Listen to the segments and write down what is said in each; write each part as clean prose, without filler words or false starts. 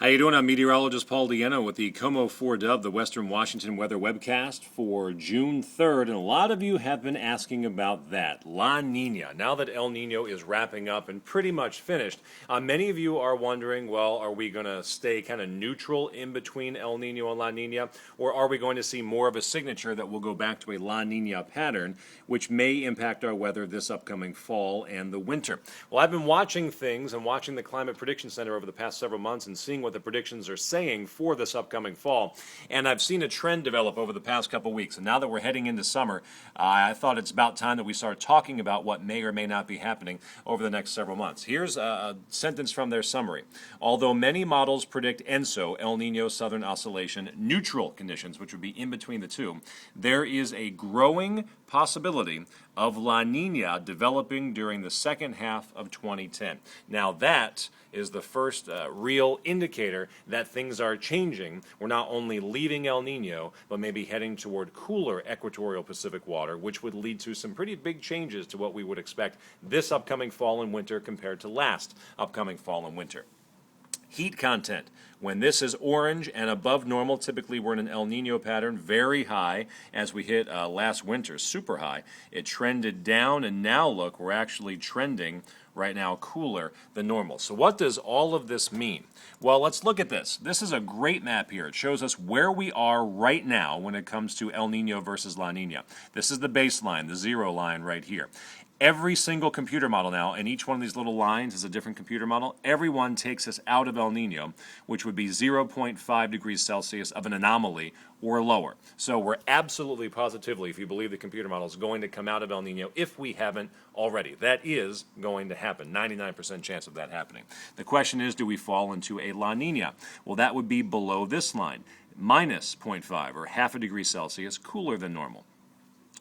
How you doing? I'm meteorologist Paul Diano with the KOMO 4-Dub, the Western Washington weather webcast for June 3rd. And a lot of you have been asking about that, La Nina. Now that El Nino is wrapping up and pretty much finished, many of you are wondering, well, are we going to stay kind of neutral in between El Nino and La Nina? Or are we going to see more of a signature that will go back to a La Nina pattern, which may impact our weather this upcoming fall and the winter? Well, I've been watching things and watching the Climate Prediction Center over the past several months and seeing what the predictions are saying for this upcoming fall. And I've seen a trend develop over the past couple weeks. And now that we're heading into summer, I thought it's about time that we start talking about what may or may not be happening over the next several months. Here's a sentence from their summary. Although many models predict ENSO, El Nino Southern Oscillation, neutral conditions, which would be in between the two, there is a growing possibility of La Nina developing during the second half of 2010. Now that is the first real indicator that things are changing. We're not only leaving El Nino, but maybe heading toward cooler equatorial Pacific water, which would lead to some pretty big changes to what we would expect this upcoming fall and winter compared to last upcoming fall and winter. Heat content. When this is orange and above normal, typically we're in an El Nino pattern, very high, as we hit last winter, super high. It trended down, and now look, we're actually trending right now cooler than normal. So what does all of this mean? Well, let's look at this. This is a great map here. It shows us where we are right now when it comes to El Nino versus La Nina. This is the baseline, the zero line right here. Every single computer model now, and each one of these little lines is a different computer model, everyone takes us out of El Nino, which would be 0.5 degrees Celsius of an anomaly or lower. So we're absolutely positively, if you believe the computer model, is going to come out of El Nino if we haven't already. That is going to happen, 99% chance of that happening. The question is, do we fall into a La Nina? Well, that would be below this line, minus 0.5 or half a degree Celsius, cooler than normal.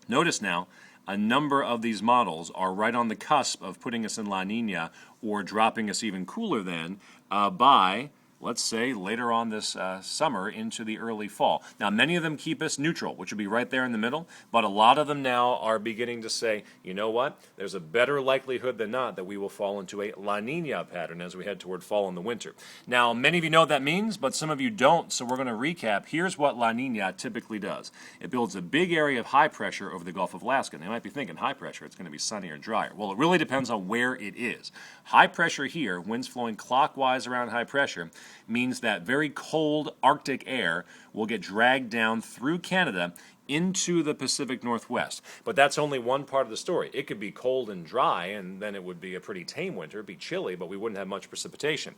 Notice now, a number of these models are right on the cusp of putting us in La Nina or dropping us even cooler than by, let's say, later on this summer into the early fall. Now, many of them keep us neutral, which would be right there in the middle, but a lot of them now are beginning to say, you know what, there's a better likelihood than not that we will fall into a La Nina pattern as we head toward fall and the winter. Now, many of you know what that means, but some of you don't, so we're going to recap. Here's what La Nina typically does. It builds a big area of high pressure over the Gulf of Alaska. And they might be thinking, high pressure, it's going to be sunnier and drier. Well, it really depends on where it is. High pressure here, winds flowing clockwise around high pressure, means that very cold Arctic air will get dragged down through Canada into the Pacific Northwest. But that's only one part of the story. It could be cold and dry, and then it would be a pretty tame winter. It'd be chilly, but we wouldn't have much precipitation.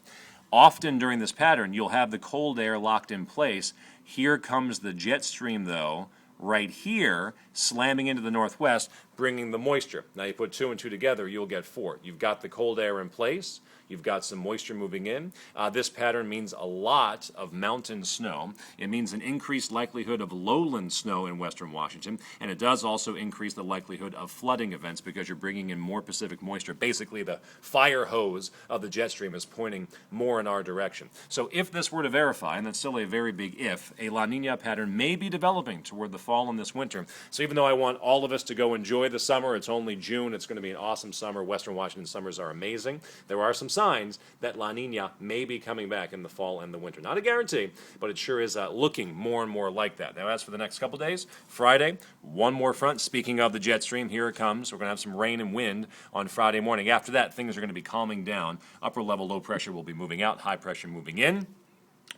Often during this pattern, you'll have the cold air locked in place. Here comes the jet stream, though, right here, slamming into the northwest, bringing the moisture. Now you put two and two together, you'll get four. You've got the cold air in place, you've got some moisture moving in. This pattern means a lot of mountain snow. It means an increased likelihood of lowland snow in western Washington, and it does also increase the likelihood of flooding events because you're bringing in more Pacific moisture. Basically, the fire hose of the jet stream is pointing more in our direction. So if this were to verify, and that's still a very big if, a La Nina pattern may be developing toward the fall and this winter. So even though I want all of us to go enjoy the summer, it's only June, it's going to be an awesome summer. Western Washington summers are amazing. There are some signs that La Nina may be coming back in the fall and the winter. Not a guarantee, but it sure is looking more and more like that. Now, as for the next couple days, Friday, one more front. Speaking of the jet stream, here it comes. We're going to have some rain and wind on Friday morning. After that, things are going to be calming down. Upper level low pressure will be moving out, high pressure moving in.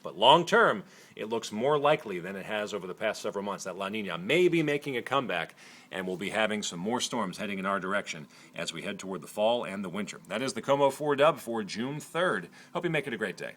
But long term, it looks more likely than it has over the past several months that La Nina may be making a comeback, and we'll be having some more storms heading in our direction as we head toward the fall and the winter. That is the KOMO 4-Dub for June 3rd. Hope you make it a great day.